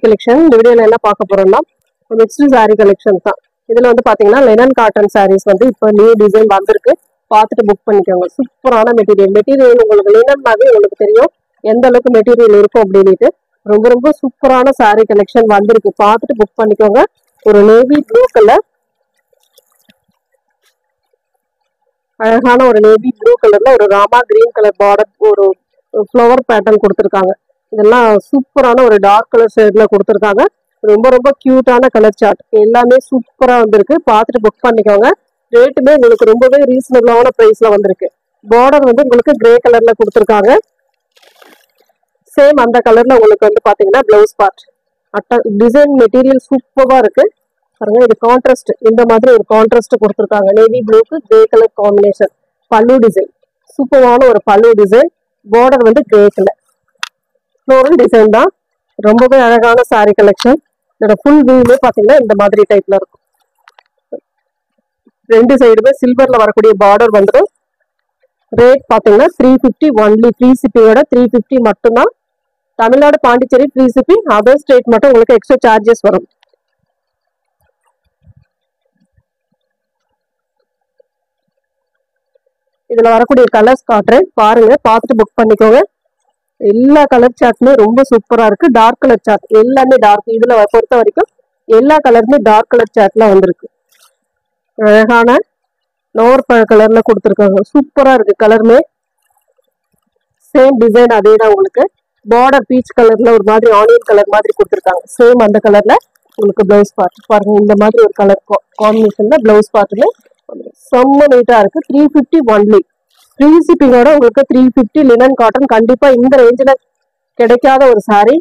Collection இந்த வீடியோல என்ன பார்க்க போறோம்னா நெக்ஸ்ட் saree கலெக்ஷன் தான். இதுல வந்து பாத்தீங்கன்னா லினன் காட்டன் சாரீஸ் வந்து இப்போ நியூ டிசைன் வந்திருக்கு. பார்த்துட்டு புக் பண்ணிக்கோங்க. சூப்பரான மெட்டீரியல் உங்களுக்கு லினன்னாவே உங்களுக்கு தெரியும் எந்த அளவுக்கு மெட்டீரியல் இருக்கும் அப்படின்ட்டு. ரொம்ப ரொம்ப சூப்பரான saree கலெக்ஷன் வந்திருக்கு. பார்த்துட்டு புக் பண்ணிக்கோங்க. ஒரு நேவி ப்ளூ கலர், அழகான ஒரு நேவி ப்ளூ கலர்ல ஒரு ராமா கிரீன் கலர் பார்டர், ஒரு ஃப்ளவர் பேட்டர்ன் கொடுத்துருக்காங்க. இதெல்லாம் சூப்பரான ஒரு டார்க் கலர் ஷேட்ல கொடுத்துருக்காங்க. ரொம்ப ரொம்ப கியூட்டான கலர் சார்ட் எல்லாமே சூப்பரா வந்திருக்கு. பார்த்துட்டு புக் பண்ணிக்கோங்க. ரேட்டுமே உங்களுக்கு ரொம்பவே ரீசனபிளான பிரைஸ்ல வந்திருக்கு. பார்டர் வந்து உங்களுக்கு கிரே கலர்ல கொடுத்துருக்காங்க. சேம் அந்த கலர்ல உங்களுக்கு வந்து பாத்தீங்கன்னா பிளவுஸ் பார்ட் டிசைன் மெட்டீரியல் சூப்பரா இருக்கு. பாருங்க, இது கான்ட்ராஸ்ட், இந்த மாதிரி ஒரு கான்ட்ராஸ்ட் கொடுத்துருக்காங்க. நேவி ப்ளூக்கு grey colour combination. Pallu design சூப்பரான ஒரு பல்லு டிசைன். பார்டர் வந்து கிரே கலர் ஃப்ளோரல் டிசைன் தான். ரொம்பவே அழகான saree கலெக்ஷன். இதோட ஃபுல் வியூவே பாத்தீங்கன்னா இந்த மாதிரி டைப்ல இருக்கும். ரெண்டு சைடுமே சில்வர்ல வரக்கூடிய பார்டர் வந்துடும். ரேட் பாத்தீங்கன்னா 350 ஒன்லி. ஃப்ரீ ஷிப்பிங்கோட 350 மட்டும்தான். Tamil Nadu Pondicherry free shipping. Other state மட்டும் உங்களுக்கு எக்ஸ்ட்ரா சார்ஜஸ் வரும். இதுல வரக்கூடிய கலர்ஸ் காட்டுறேன், பாருங்க. பார்த்துட்டு புக் பண்ணிக்கோங்க. எல்லா கலர் சார்ட்டுமே ரொம்ப சூப்பரா இருக்கு. டார்க் கலர் சார்ட் எல்லாமே டார்க். இதுல பொறுத்த வரைக்கும் எல்லா கலருமே டார்க் கலர் சார்ட்ல வந்திருக்கு. அழகான நோர்பழ கலர்ல கொடுத்துருக்காங்க. சூப்பரா இருக்கு கலருமே. சேம் டிசைன் அதே தான். உங்களுக்கு பார்டர் பீச் கலர்ல ஒரு மாதிரி ஆனியன் கலர் மாதிரி கொடுத்துருக்காங்க. சேம் அந்த கலர்ல உங்களுக்கு பிளவுஸ் பார்ட் பாருங்க. இந்த மாதிரி ஒரு கலர் காம்பினேஷன்ல பிளவுஸ் பார்ட்டுமே செம்ம நீட்டா இருக்கு. 350 ஒன்லி. ஃப்ரீ ஷிப்பிங்கோட உங்களுக்கு 350 லினன் காட்டன். கண்டிப்பா இந்த ரேஞ்சில் கிடைக்காத ஒரு saree.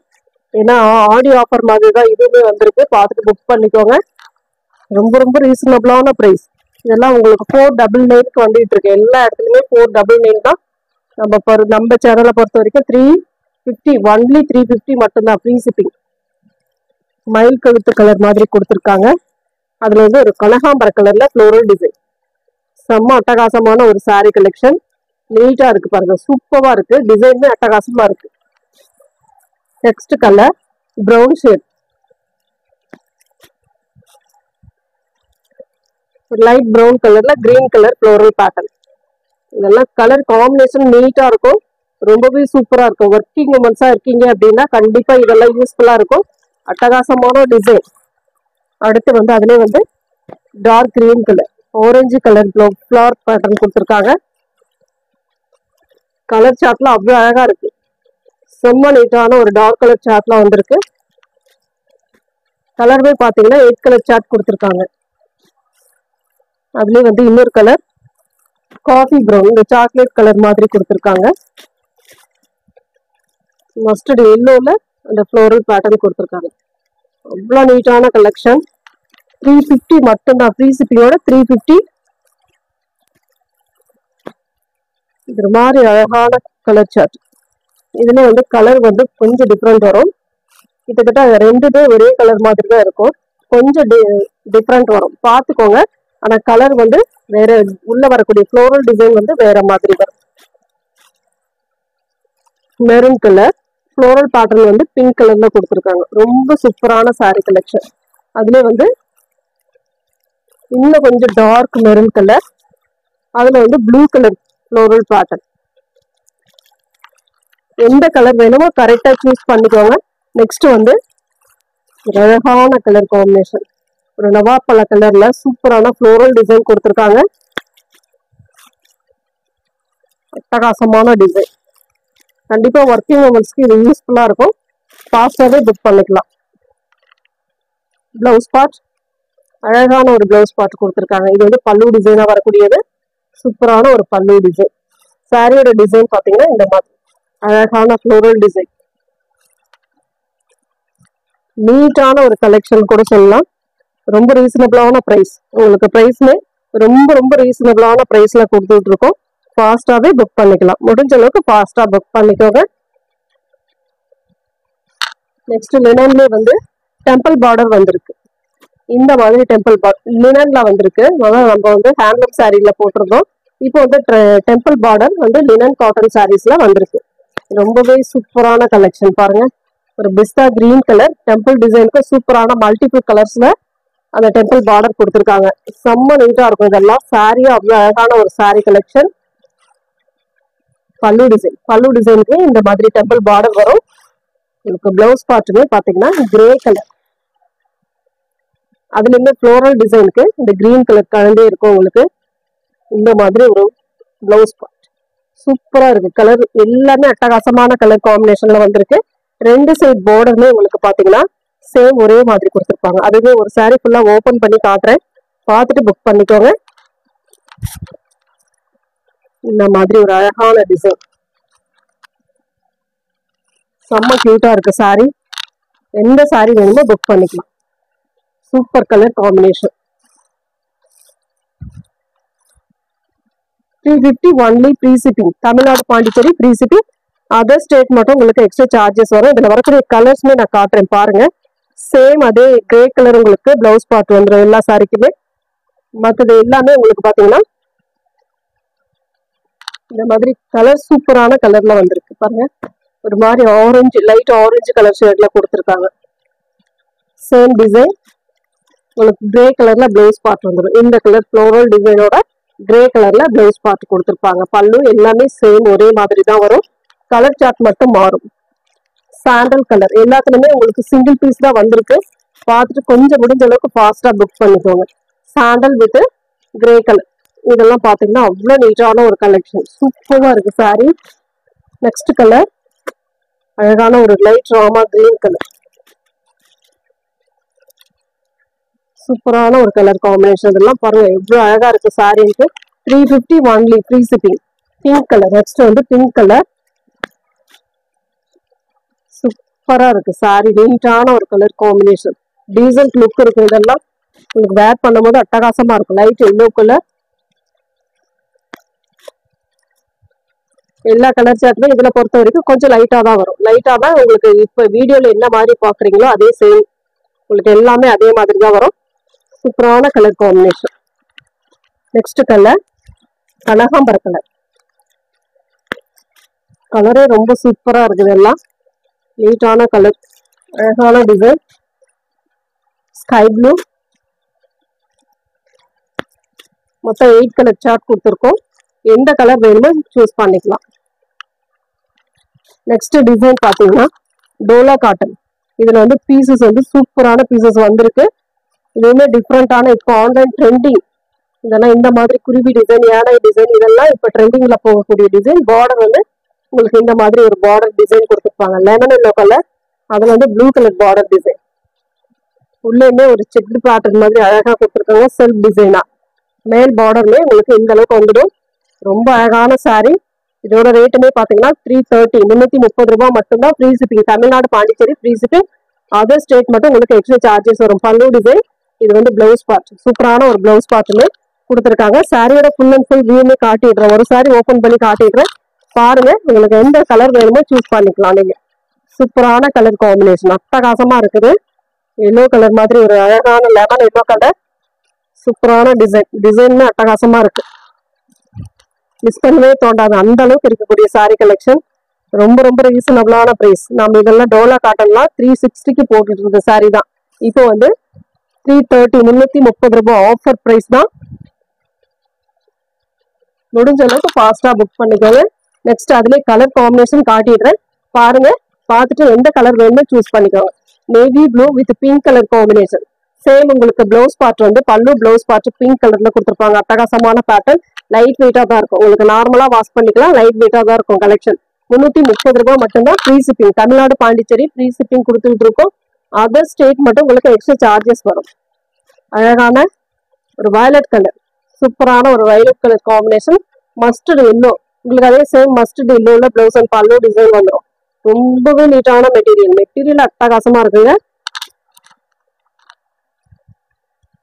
ஏன்னா ஆடியோ ஆஃபர் மாதிரி தான் இதுவுமே வந்திருக்கு. பார்த்துட்டு புக் பண்ணிக்கோங்க. ரொம்ப ரொம்ப ரீசனபிளான ப்ரைஸ். இதெல்லாம் உங்களுக்கு 499 வந்துட்டு இருக்கு. எல்லா இடத்துலயுமே 499 தான். நம்ம சேனலை பொறுத்த வரைக்கும் 350 ஒன்லி. 350 மட்டும்தான் ஃப்ரீ ஷிப்பிங். மயில் கழுத்து கலர் மாதிரி கொடுத்துருக்காங்க. அதுல வந்து ஒரு கனகாம்பர கலர்ல ஃப்ளோரல் டிசைன். செம்ம அட்டகாசமான ஒரு saree கலெக்ஷன். நீட்டா இருக்கு பாருங்க. சூப்பரா இருக்கு. டிசைனுமே அட்டகாசமா இருக்கு. Next colour brown shade, light brown கலர்ல கிரீன் கலர் ஃப்ளோரல் பேட்டர்ன். இதெல்லாம் கலர் காம்பினேஷன் நீட்டா இருக்கும். ரொம்பவே சூப்பரா இருக்கும். ஒர்க்கிங் உமன்ஸா இருக்கீங்க அப்படின்னா கண்டிப்பா இதெல்லாம் யூஸ்ஃபுல்லா இருக்கும். அட்டகாசமான டிசைன். அடுத்து வந்து அதுலேயே வந்து dark green colour, orange colour flower pattern கொடுத்துருக்காங்க. கலர் சார்ட்ல அவ்வளோ அழகா இருக்கு. செம்ம நீட்டான ஒரு டார்க் கலர் சார்ட்ல வந்திருக்கு. கலர்வே பாத்தீங்கன்னா 8 கலர் சார்ட் கொடுத்துருக்காங்க. அதுலயே வந்து இன்னொரு கலர் காஃபி ப்ரௌன், இந்த சாக்லேட் கலர் மாதிரி கொடுத்துருக்காங்க. மஸ்டர்ட் எல்லோல அந்த ஃப்ளோரல் பேட்டர்ன் கொடுத்துருக்காங்க. அவ்வளோ நீட்டான கலெக்ஷன். 350 மட்டும்தான் ஃப்ரீ ஷிப்பிங்கோட 350. இது மாதிரி அழகான கலர் சார்ட். இதுல வந்து கலர் வந்து கொஞ்சம் டிஃப்ரெண்ட் வரும். கிட்டத்தட்ட ரெண்டுமே ஒரே கலர் மாதிரி தான் இருக்கும். கொஞ்சம் டிஃப்ரெண்ட் வரும், பார்த்துக்கோங்க. ஆனா கலர் வந்து வேற, உள்ள வரக்கூடிய ஃப்ளோரல் டிசைன் வந்து வேற மாதிரி வரும். மெரூன் கலர் ஃப்ளோரல் பேட்டர்ன் வந்து பிங்க் கலர்ல கொடுத்துருக்காங்க. ரொம்ப சூப்பரான saree கலெக்ஷன். அதுல வந்து இன்னும் கொஞ்சம் டார்க் மெரூன் கலர், அதுல வந்து ப்ளூ கலர் ஃப்ளோரல் பேட்டர்ன். எந்த கலர் வேணுமோ கரெக்டா சூஸ் பண்ணிக்கோங்க. நெக்ஸ்ட் வந்து அழகான கலர் காம்பினேஷன், ஒரு நவாப்பழ கலர்ல சூப்பரான ஃப்ளோரல் டிசைன் கொடுத்துருக்காங்க. அட்டகாசமான டிசைன். கண்டிப்பா ஒர்க்கிங் உமன்ஸ்க்கு இது யூஸ்ஃபுல்லா இருக்கும். ஃபாஸ்டாவே புக் பண்ணிக்கலாம். பிளவுஸ் பார்ட் அழகான ஒரு பிளவுஸ் பார்ட் கொடுத்துருக்காங்க. இது வந்து பல்லு டிசைனா வரக்கூடியது. சூப்பரான ஒரு பல்லு டிசைன். சாரியோட டிசைன் பாத்தீங்கன்னா இந்த மாதிரி அழகான ஃப்ளோரல் டிசைன். நீட்டான ஒரு கலெக்ஷன் கூட சொல்லலாம். ரொம்ப ரீசனபிளான பிரைஸ். உங்களுக்கு பிரைஸ்மே ரொம்ப ரொம்ப ரீசனபிளான பிரைஸ்ல கொடுத்துட்டு இருக்கோம். ஃபாஸ்டாவே புக் பண்ணிக்கலாம். முடிஞ்ச அளவுக்கு ஃபாஸ்டா புக் பண்ணிக்கோங்க. நெக்ஸ்ட் லினன்ல வந்து டெம்பிள் பார்டர் வந்திருக்கு. இந்த மாதிரி டெம்பிள் லினன்ல வந்திருக்கு. அதான் நம்ம வந்து ஹேண்ட்லூம் சாரீல போட்டிருந்தோம். இப்போ வந்து டெம்பிள் பார்டர் வந்து லினன் காட்டன் சாரீஸ்ல வந்திருக்கு. ரொம்பவே சூப்பரான கலெக்ஷன் பாருங்க. ஒரு பிஸ்தா கிரீன் கலர் டெம்பிள் டிசைனுக்கு சூப்பரான மல்டிபிள் கலர்ஸ்ல அந்த டெம்பிள் பார்டர் கொடுத்துருக்காங்க. செம்ம நீட்டா இருக்கும். இதெல்லாம் சாரியா அவ்வளவு அழகான ஒரு சாரி கலெக்ஷன். பல்லு டிசைனுக்கு இந்த மாதிரி டெம்பிள் பார்டர் வரும். உங்களுக்கு பிளவுஸ் பார்ட்டுமே பாத்தீங்கன்னா கிரே கலர், அதுலயுமே ஃப்ளோரல் டிசைனுக்கு இந்த கிரீன் கலர் கலந்தே இருக்கும். உங்களுக்கு இந்த மாதிரி ஒரு பிளவுஸ் பார்ட் சூப்பரா இருக்கு. கலர் எல்லாமே அட்டகாசமான கலர் காம்பினேஷன்ல வந்திருக்கு. ரெண்டு சைட் பார்டருமே உங்களுக்கு பாத்தீங்கன்னா சேம் ஒரே மாதிரி கொடுத்துருப்பாங்க. அதுவே ஒரு சாரி ஃபுல்லா ஓபன் பண்ணி காட்டுறேன், பார்த்துட்டு புக் பண்ணிக்கோங்க. இந்த மாதிரி ஒரு அழகான டிசைன், செம்ம கியூட்டா இருக்கு சாரி. எந்த சாரி வேணுமோ புக் பண்ணிக்கலாம். Super colour combination. 350 only free shipping. Tamil Nadu Pondicherry free shipping. Other state மட்டும் உங்களுக்கு எக்ஸ்ட்ரா சார்ஜஸ் வரும். இதுல வரக்கூடிய கலர்ஸ்மே நான் காட்டுறேன் பாருங்க. சேம் அதே கிரே கலர் உங்களுக்கு பிளவுஸ் பார்ட் வந்துடும் எல்லா சாரிக்குமே. மற்றது எல்லாமே உங்களுக்கு பாத்தீங்கன்னா இந்த மாதிரி கலர் சூப்பரான கலர்ல வந்திருக்கு பாருங்க. ஒரு மாதிரி ஆரஞ்சு, லைட் ஆரஞ்சு கலர் ஷேட்ல கொடுத்துருக்காங்க. சேம் டிசைன் உங்களுக்கு கிரே கலர்ல பிளவுஸ் பார்ட் வந்துடும். இந்த கலர் ஃப்ளோரல் டிசைனோட கிரே கலர்ல பிளவுஸ் பார்ட் கொடுத்துருப்பாங்க. பல்லு எல்லாமே சேம் ஒரே மாதிரி தான் வரும். கலர் சார்ட் மட்டும் மாறும். சாண்டல் கலர் எல்லாத்துலயுமே உங்களுக்கு சிங்கிள் பீஸ் தான் வந்திருக்கு. பார்த்துட்டு கொஞ்சம் முடிஞ்ச அளவுக்கு ஃபாஸ்டா புக் பண்ணிக்கோங்க. சாண்டல் வித் கிரே கலர் இதெல்லாம் பாத்தீங்கன்னா அவ்வளவு நீட்டான ஒரு கலெக்ஷன். சூப்பரா இருக்கு சாரி. நெக்ஸ்ட் கலர் அழகான ஒரு லைட் ராமா கிரீன் கலர். சூப்பரான ஒரு கலர் காம்பினேஷன். இதெல்லாம் பாருங்க எவ்வளவு அழகா இருக்கு சாரிக்கு. 350 only free shipping. Pink colour. Next வந்து பிங்க் கலர். சூப்பரா இருக்கு சாரி. நீட்டான ஒரு கலர் காம்பினேஷன். டீசன்ட் லுக் இருக்கு. இதெல்லாம் உங்களுக்கு வேர் பண்ணும்போது அட்டகாசமா இருக்கும். Light yellow colour. எல்லா கலர் சார்ட்டுமே இதுல பொறுத்த வரைக்கும் கொஞ்சம் லைட்டா தான் வரும். லைட்டா தான் உங்களுக்கு இப்ப வீடியோல என்ன மாதிரி பாக்குறீங்களோ அதே சேம் உங்களுக்கு எல்லாமே அதே மாதிரி தான் வரும். சூப்பரான கலர் காம்பினேஷன். நெக்ஸ்ட் கலர் கனகாம்பர கலர். கலரே ரொம்ப சூப்பரா இருக்குது. எல்லாம் நீட்டான கலர், அழகான டிசைன். Sky blue. மொத்தம் 8 கலர் சார்ட் கொடுத்துருக்கோம். எந்த கலர் வேணுமோ சூஸ் பண்ணிக்கலாம். நெக்ஸ்ட் டிசைன் பாத்தீங்கன்னா டோலா காட்டன். இதுல வந்து பீசஸ் வந்து சூப்பரான பீசஸ் வந்திருக்கு. இதுவுமே டிஃப்ரெண்டான இப்போ ஆன்லைன் ட்ரெண்டிங். இதெல்லாம் இந்த மாதிரி குருவி டிசைன், யானை டிசைன் இதெல்லாம் இப்போ ட்ரெண்டிங்ல போகக்கூடிய டிசைன். பார்டர் வந்து உங்களுக்கு இந்த மாதிரி ஒரு பார்டர் டிசைன் கொடுத்துருப்பாங்க. லெமன் எல்லோ கலர், அதுல வந்து ப்ளூ கலர் பார்டர் டிசைன். உள்ளேயுமே ஒரு செக்டு பேட்டர்ன் மாதிரி அழகா கொடுத்துருக்காங்க. செல்ஃப் டிசைனா மேல் பார்டர்லயே உங்களுக்கு இந்த அளவுக்கு வந்துடும். ரொம்ப அழகான சாரி. இதோட ரேட்டுமே பாத்தீங்கன்னா 330 330 ரூபாய் மட்டும்தான். Free shipping. Tamil Nadu Pondicherry free shipping. Other state மட்டும் உங்களுக்கு எக்ஸ்ட்ரா சார்ஜஸ் வரும். பல்லு டிசைன். இது வந்து பிளவுஸ் பார்ட். சூப்பரான ஒரு பிளவுஸ் பார்ட்டுமே கொடுத்துருக்காங்க. சாரியோட ஃபுல் அண்ட் ஃபுல் வியூமே காட்டிடுறேன். ஒரு சாரி ஓபன் பண்ணி காட்டிடுறேன் பாருங்க. உங்களுக்கு எந்த கலர் வேணுமோ சூஸ் பண்ணிக்கலாம் நீங்க. சூப்பரான கலர் காம்பினேஷன், அட்டகாசமா இருக்குது. எல்லோ கலர் மாதிரி ஒரு அழகான லெமன் எல்லோ கலர். சூப்பரான டிசைன். டிசைனுமே அட்டகாசமா இருக்கு. மிஸ் பண்ணவே தோண்டாது அந்த அளவுக்கு இருக்கக்கூடிய சாரி கலெக்ஷன். ரொம்ப ரொம்ப ரீசனபிளான பிரைஸ். நம்ம இதெல்லாம் டோலா காட்டன்லாம் 360க்கு போட்டுட்டு இருந்த சாரி தான். இப்போ வந்து 330 330 ரூபாய் ஆஃபர் பிரைஸ் தான். முடிஞ்ச அளவுக்கு ஃபாஸ்டா புக் பண்ணிக்கோங்க. நெக்ஸ்ட் அதுல கலர் காம்பினேஷன் காட்டிடுறேன் பாருங்க. பார்த்துட்டு எந்த கலர் வேணுமோ சூஸ் பண்ணிக்கோங்க. Navy blue with pink colour combination. Same உங்களுக்கு பிளவுஸ் பார்ட் வந்து பல்லு பிளவுஸ் பார்ட் பிங்க் கலர்ல கொடுத்துருப்பாங்க. அட்டகாசமான பேட்டர்ன். லைட் வெயிட்டா தான் இருக்கும். உங்களுக்கு நார்மலா வாஷ் பண்ணிக்கலாம். லைட் வெயிட்டா தான் இருக்கும் கலெக்ஷன். 330 ரூபாய் மட்டும்தான். Free shipping. Tamil Nadu Pondicherry free shipping கொடுத்துட்டு இருக்கோம். அதர் ஸ்டேட் மட்டும் உங்களுக்கு எக்ஸ்ட்ரா சார்ஜஸ் வரும். அழகான ஒரு வயலட் கலர். சூப்பரான ஒரு violet colour combination. Mustard yellow. உங்களுக்கு அதே சேம் மஸ்டர்ட் எல்லோல பிளவுஸ் அண்ட் பல்லு டிசைன் வந்துடும். ரொம்பவே நீட்டான மெட்டீரியல் அட்டகாசமா இருக்குங்க.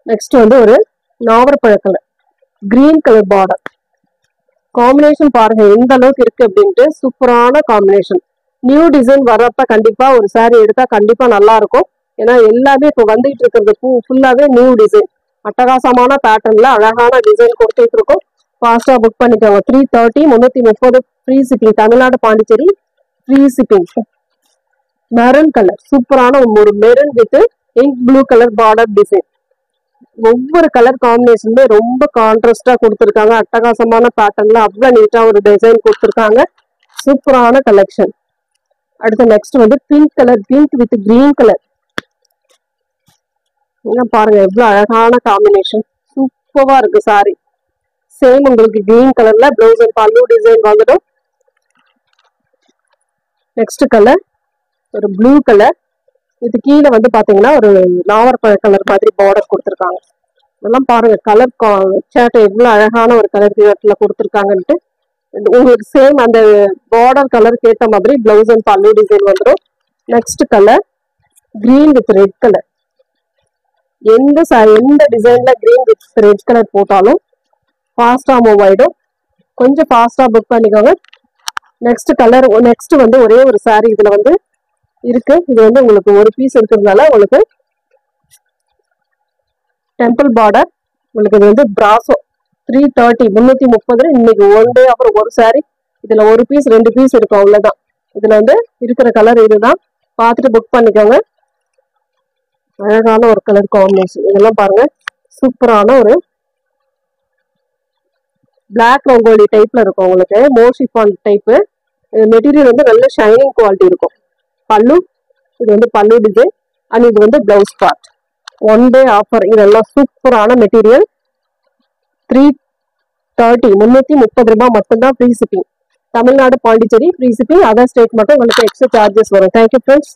நெக்ஸ்ட் வந்து ஒரு நாவற்பழ colour, green colour border combination பாருங்க எந்த அளவுக்கு இருக்கு அப்படின்ட்டு. சூப்பரான காம்பினேஷன். நியூ டிசைன் வர்றப்ப கண்டிப்பா ஒரு சாரி எடுத்தா கண்டிப்பா நல்லா இருக்கும். ஏன்னா எல்லாமே இப்போ வந்துட்டு இருக்கிறது ஃபுல்லாவே நியூ டிசைன். அட்டகாசமான பேட்டர்ன்ல அழகான டிசைன் கொடுத்துட்டு இருக்கோம். ஃபாஸ்டா புக் பண்ணிக்கோங்க. 330 330 free shipping. Tamil Nadu Pondicherry free shipping. Maroon colour சூப்பரான ஒரு maroon with ink blue colour border design. ஒவ்வொரு கலர் காம்பினேஷனுமே ரொம்ப கான்ட்ராஸ்டா கொடுத்துருக்காங்க. அட்டகாசமான பேட்டர்ன்ல அவ்வளவு நீட்டா ஒரு டிசைன் கொடுத்துருக்காங்க. சூப்பரான கலெக்ஷன். அடுத்து நெக்ஸ்ட் வந்து pink colour, pink with green colour. பாருங்க எவ்வளவு அழகான காம்பினேஷன், சூப்பரா இருக்கு சாரி. சேம் உங்களுக்கு கிரீன் கலர்ல பிளவுஸ் அண்ட் பல்லு டிசைன் வந்துடும். நெக்ஸ்ட் கலர் ஒரு ப்ளூ கலர். இது கீழே வந்து பாத்தீங்கன்னா ஒரு நாவற்பழ கலர் மாதிரி பார்டர் கொடுத்துருக்காங்க. இதெல்லாம் பாருங்க கலர் சார்ட் எவ்வளவு அழகான ஒரு கலர் சார்ட்ல கொடுத்துருக்காங்கன்ட்டு. உங்களுக்கு சேம் அந்த பார்டர் கலருக்கு ஏற்ற மாதிரி பிளவுஸ் அண்ட் பல்லு டிசைன் வந்துடும். Next colour green with red colour. எந்த டிசைன்ல கிரீன் வித் ரெட் கலர் போட்டாலும் ஃபாஸ்டா மூவ் ஆயிடும். கொஞ்சம் ஃபாஸ்டா புக் பண்ணிக்கோங்க. நெக்ஸ்ட் கலர், நெக்ஸ்ட் வந்து ஒரே ஒரு சாரி இதுல வந்து இருக்கு. இது வந்து உங்களுக்கு ஒரு பீஸ் இருக்கிறதுனால உங்களுக்கு டெம்பிள் பார்டர். உங்களுக்கு இது வந்து பிராசோ 330 330 இன்னைக்கு ஒன் டே அப்புறம் ஒரு சாரி. இதுல ஒரு பீஸ் 2 பீஸ் இருக்கும், அவ்வளவுதான். இதுல வந்து இருக்கிற கலர் இதுதான். பார்த்துட்டு புக் பண்ணிக்கோங்க. அழகான ஒரு கலர் காம்பினேஷன். இதெல்லாம் பாருங்க சூப்பரான ஒரு பிளாக் ரங்கோலி டைப்ல இருக்கும். உங்களுக்கு மோஷிஃபான் டைப். மெட்டீரியல் வந்து நல்ல ஷைனிங் குவாலிட்டி இருக்கும். பல்லு, இது வந்து பல்லு டிசைன் அண்ட் இது வந்து blouse part. One day offer. இதெல்லாம் சூப்பரான மெட்டீரியல். 330 330 ரூபாய் மட்டும்தான். Free shipping. Tamil Nadu Pondicherry free shipping. Other state மட்டும் உங்களுக்கு எக்ஸ்ட்ரா சார்ஜஸ் வரும். Thank you friends.